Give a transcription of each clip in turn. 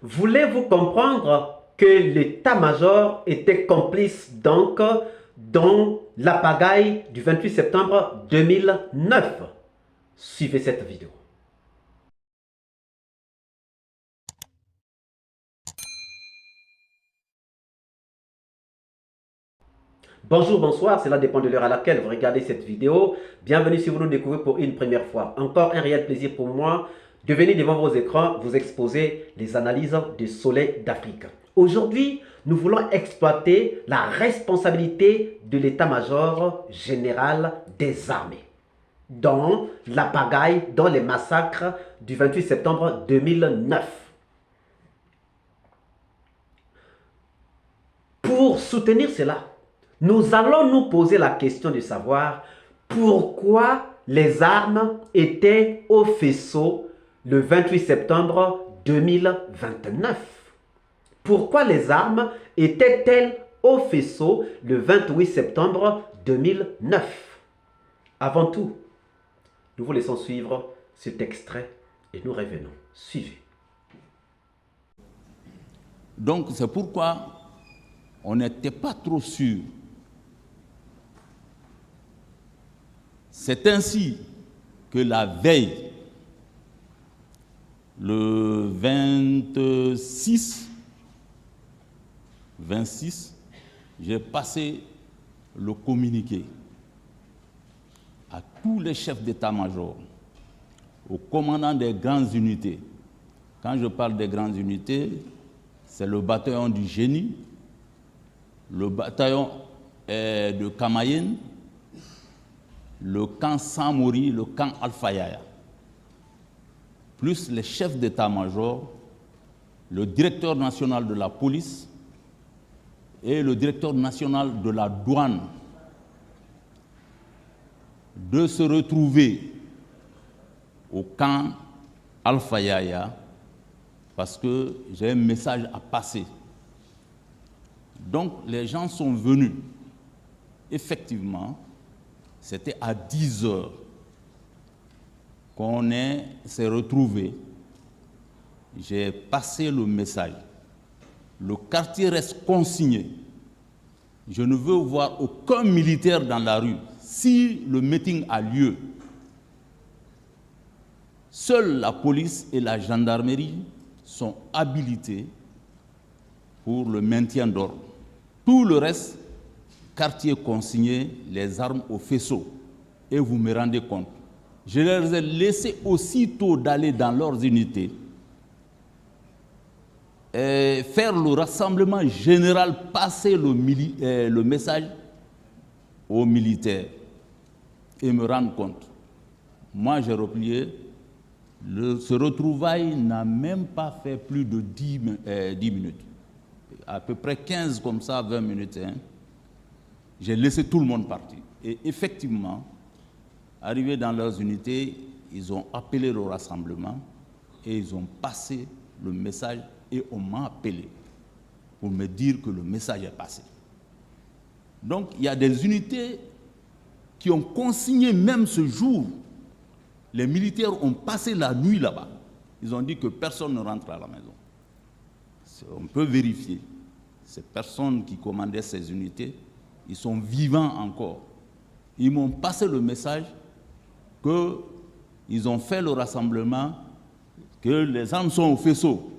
Voulez-vous comprendre que l'état-major était complice donc dans la pagaille du 28 septembre 2009? Suivez cette vidéo. Bonjour, bonsoir, cela dépend de l'heure à laquelle vous regardez cette vidéo. Bienvenue si vous nous découvrez pour une première fois. Encore un réel plaisir pour moi de venir devant vos écrans vous exposer les analyses du Soleil d'Afrique. Aujourd'hui, nous voulons exploiter la responsabilité de l'état-major général des armées dans la pagaille, dans les massacres du 28 septembre 2009. Pour soutenir cela, nous allons nous poser la question de savoir pourquoi les armes étaient au faisceau le 28 septembre 2029. Pourquoi les armes étaient-elles au faisceau le 28 septembre 2009? Avant tout, nous vous laissons suivre cet extrait et nous revenons. Suivez. Donc c'est pourquoi on n'était pas trop sûr. C'est ainsi que la veille, le 26, j'ai passé le communiqué à tous les chefs d'état-major, aux commandants des grandes unités. Quand je parle des grandes unités, c'est le bataillon du Génie, le bataillon de Kamayenne, le camp Samori, le camp Alpha Yaya, plus les chefs d'état-major, le directeur national de la police et le directeur national de la douane, de se retrouver au camp Alpha Yaya parce que j'ai un message à passer. Donc les gens sont venus. Effectivement, c'était à 10 heures qu'on s'est retrouvés. J'ai passé le message. Le quartier reste consigné. Je ne veux voir aucun militaire dans la rue. Si le meeting a lieu, seule la police et la gendarmerie sont habilités pour le maintien d'ordre. Tout le reste, quartier consigné, les armes au faisceau. Et vous me rendez compte. Je leur ai laissé aussitôt d'aller dans leurs unités et faire le rassemblement général, passer le message aux militaires et me rendre compte. Moi, j'ai replié. Ce retrouvail n'a même pas fait plus de 10 minutes. À peu près 15 comme ça, 20 minutes. Hein. J'ai laissé tout le monde partir. Et effectivement, arrivés dans leurs unités, ils ont appelé le rassemblement et ils ont passé le message et on m'a appelé pour me dire que le message est passé. Donc, il y a des unités qui ont consigné même ce jour. Les militaires ont passé la nuit là-bas. Ils ont dit que personne ne rentre à la maison. On peut vérifier. Ces personnes qui commandaient ces unités, ils sont vivants encore. Ils m'ont passé le message qu'ils ont fait le rassemblement, que les armes sont au faisceau.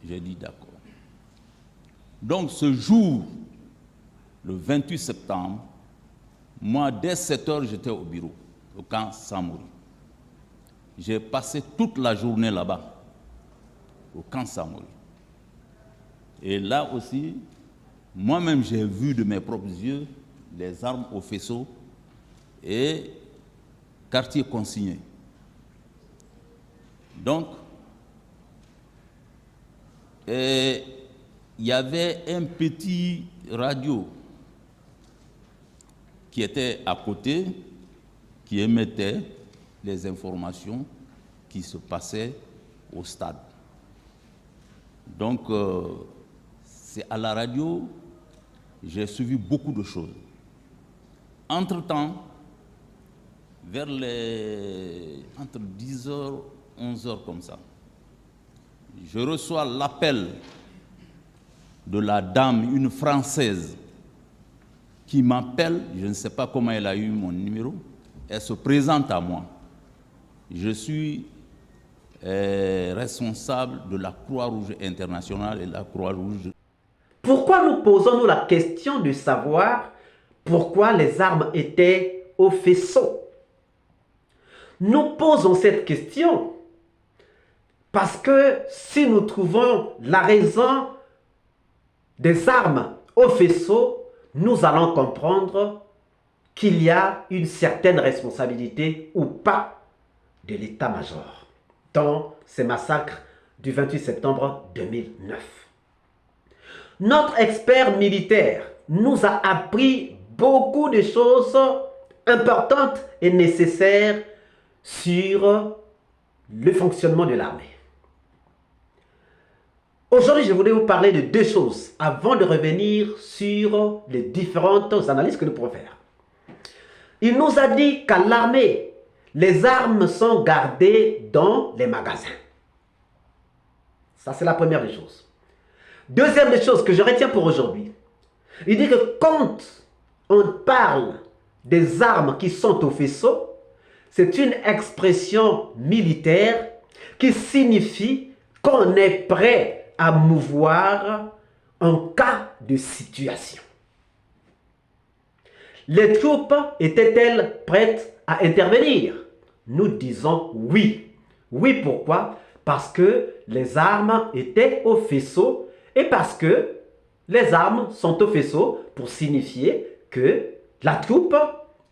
J'ai dit d'accord. Donc ce jour, le 28 septembre, moi, dès 7 heures, j'étais au bureau, au camp Samori. J'ai passé toute la journée là-bas, au camp Samori. Et là aussi, moi-même, j'ai vu de mes propres yeux les armes au faisceau et quartier consigné. Donc, il y avait un petit radio qui était à côté, qui émettait les informations qui se passaient au stade. Donc, c'est à la radio, j'ai suivi beaucoup de choses. Entre-temps, entre 10h, 11h comme ça, je reçois l'appel de la dame, une Française, qui m'appelle, je ne sais pas comment elle a eu mon numéro, elle se présente à moi. Je suis responsable de la Croix-Rouge internationale et la Croix-Rouge. Pourquoi nous posons-nous la question de savoir pourquoi les armes étaient au faisceau? Nous posons cette question parce que si nous trouvons la raison des armes au faisceau, nous allons comprendre qu'il y a une certaine responsabilité ou pas de l'état-major dans ces massacres du 28 septembre 2009. Notre expert militaire nous a appris beaucoup de choses importantes et nécessaires sur le fonctionnement de l'armée. Aujourd'hui, je voulais vous parler de deux choses avant de revenir sur les différentes analyses que nous pouvons faire. Il nous a dit qu'à l'armée, les armes sont gardées dans les magasins. Ça, c'est la première des choses. Deuxième des choses que je retiens pour aujourd'hui, il dit que quand on parle des armes qui sont au faisceau, c'est une expression militaire qui signifie qu'on est prêt à mouvoir en cas de situation. Les troupes étaient-elles prêtes à intervenir? Nous disons oui. Oui, pourquoi? Parce que les armes étaient au faisceau et parce que les armes sont au faisceau pour signifier que la troupe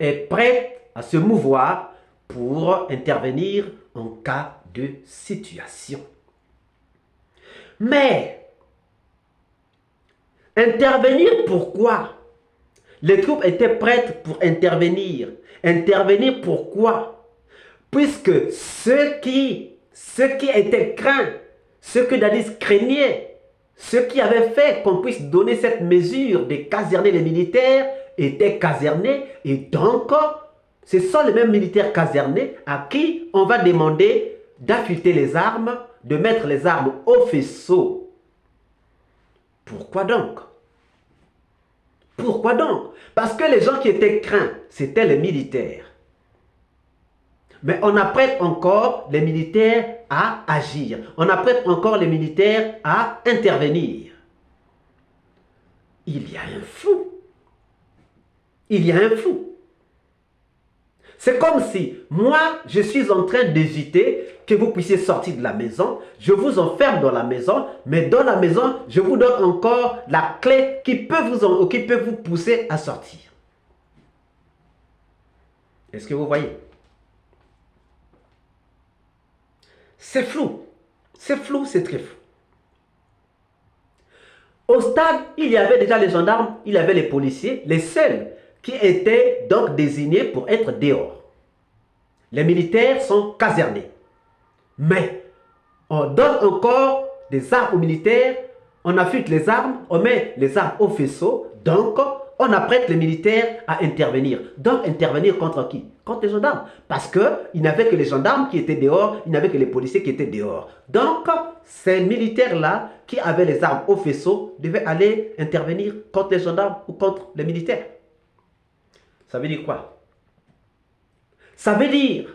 est prête à se mouvoir pour intervenir en cas de situation. Mais, intervenir pourquoi? Les troupes étaient prêtes pour intervenir. Intervenir pourquoi? Puisque ce qui était craint, ce que Dadis craignait, ce qui avait fait qu'on puisse donner cette mesure de caserner les militaires, étaient casernés et donc ce sont les mêmes militaires casernés à qui on va demander d'affûter les armes, de mettre les armes au faisceau. Pourquoi donc? Pourquoi donc? Parce que les gens qui étaient craints, c'était les militaires. Mais on apprête encore les militaires à agir. On apprête encore les militaires à intervenir. Il y a un flou. Il y a un flou. C'est comme si moi, je suis en train d'éviter que vous puissiez sortir de la maison. Je vous enferme dans la maison, mais dans la maison, je vous donne encore la clé qui peut vous pousser à sortir. Est-ce que vous voyez? C'est flou. C'est flou, c'est très flou. Au stade, il y avait déjà les gendarmes, il y avait les policiers, les seuls qui étaient donc désignés pour être dehors. Les militaires sont casernés. Mais on donne encore des armes aux militaires, on affûte les armes, on met les armes au faisceau, donc on apprête les militaires à intervenir. Donc intervenir contre qui? Contre les gendarmes. Parce qu'il n'y avait que les gendarmes qui étaient dehors, il n'y avait que les policiers qui étaient dehors. Donc ces militaires-là qui avaient les armes au faisceau devaient aller intervenir contre les gendarmes ou contre les militaires. Ça veut dire quoi? Ça veut dire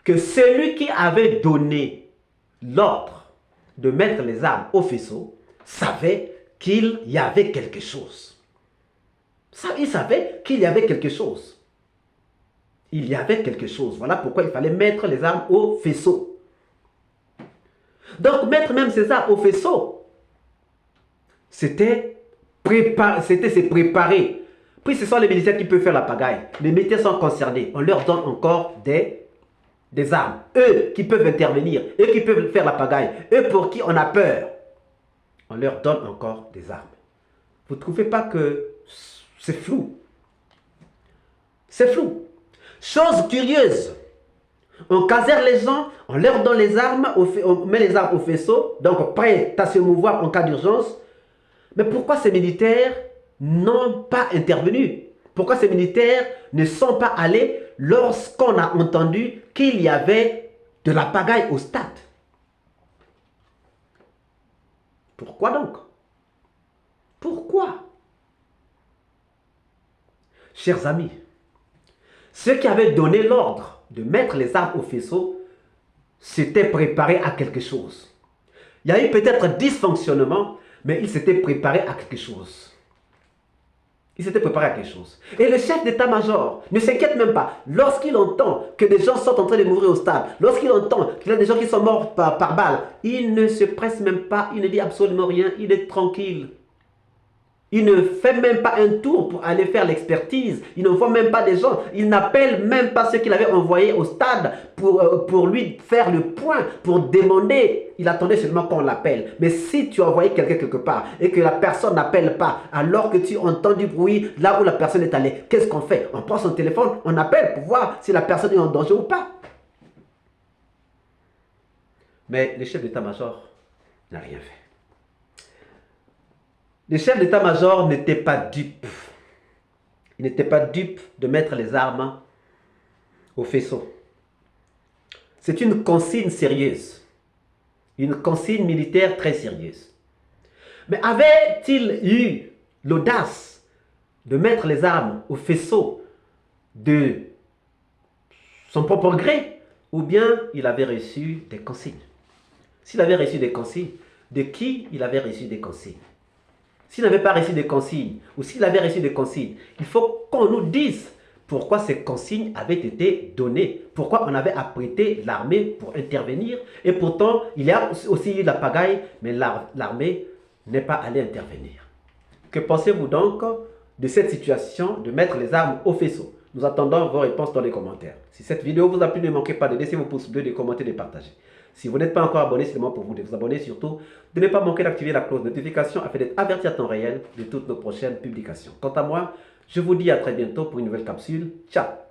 que celui qui avait donné l'ordre de mettre les armes au faisceau savait qu'il y avait quelque chose. Il savait qu'il y avait quelque chose. Il y avait quelque chose. Voilà pourquoi il fallait mettre les armes au faisceau. Donc mettre même ces armes au faisceau, c'était se préparer. Puis ce sont les militaires qui peuvent faire la pagaille. Les militaires sont concernés. On leur donne encore des armes. Eux qui peuvent intervenir. Eux qui peuvent faire la pagaille. Eux pour qui on a peur. On leur donne encore des armes. Vous ne trouvez pas que c'est flou? C'est flou. Chose curieuse. On caserne les gens, on leur donne les armes, on met les armes au faisceau, donc prêts à se mouvoir en cas d'urgence. Mais pourquoi ces militaires n'ont pas intervenu? Pourquoi ces militaires ne sont pas allés lorsqu'on a entendu qu'il y avait de la pagaille au stade? Pourquoi donc? Pourquoi? Chers amis, ceux qui avaient donné l'ordre de mettre les armes au faisceau s'étaient préparés à quelque chose. Il y a eu peut-être dysfonctionnement, mais ils s'étaient préparés à quelque chose. Il s'était préparé à quelque chose. Et le chef d'état-major ne s'inquiète même pas. Lorsqu'il entend que des gens sont en train de mourir au stade, lorsqu'il entend qu'il y a des gens qui sont morts par balle, il ne se presse même pas, il ne dit absolument rien, il est tranquille. Il ne fait même pas un tour pour aller faire l'expertise. Il ne voit même pas des gens. Il n'appelle même pas ceux qu'il avait envoyés au stade pour lui faire le point, pour demander. Il attendait seulement qu'on l'appelle. Mais si tu as envoyé quelqu'un quelque part et que la personne n'appelle pas, alors que tu entends du bruit là où la personne est allée, qu'est-ce qu'on fait? On prend son téléphone, on appelle pour voir si la personne est en danger ou pas. Mais le chef d'état-major n'a rien fait. Le chef d'état-major n'était pas dupe. Il n'était pas dupe de mettre les armes au faisceau. C'est une consigne sérieuse. Une consigne militaire très sérieuse. Mais avait-il eu l'audace de mettre les armes au faisceau de son propre gré? Ou bien il avait reçu des consignes? S'il avait reçu des consignes, de qui il avait reçu des consignes? S'il n'avait pas reçu des consignes, ou s'il avait reçu des consignes, il faut qu'on nous dise pourquoi ces consignes avaient été données, pourquoi on avait apprêté l'armée pour intervenir, et pourtant il y a aussi eu la pagaille, mais l'armée n'est pas allée intervenir. Que pensez-vous donc de cette situation de mettre les armes au faisceau? Nous attendons vos réponses dans les commentaires. Si cette vidéo vous a plu, ne manquez pas de laisser vos pouces bleus, de commenter, de partager. Si vous n'êtes pas encore abonné, c'est le moment pour vous de vous abonner, surtout de ne pas manquer d'activer la cloche de notification afin d'être averti à temps réel de toutes nos prochaines publications. Quant à moi, je vous dis à très bientôt pour une nouvelle capsule. Ciao!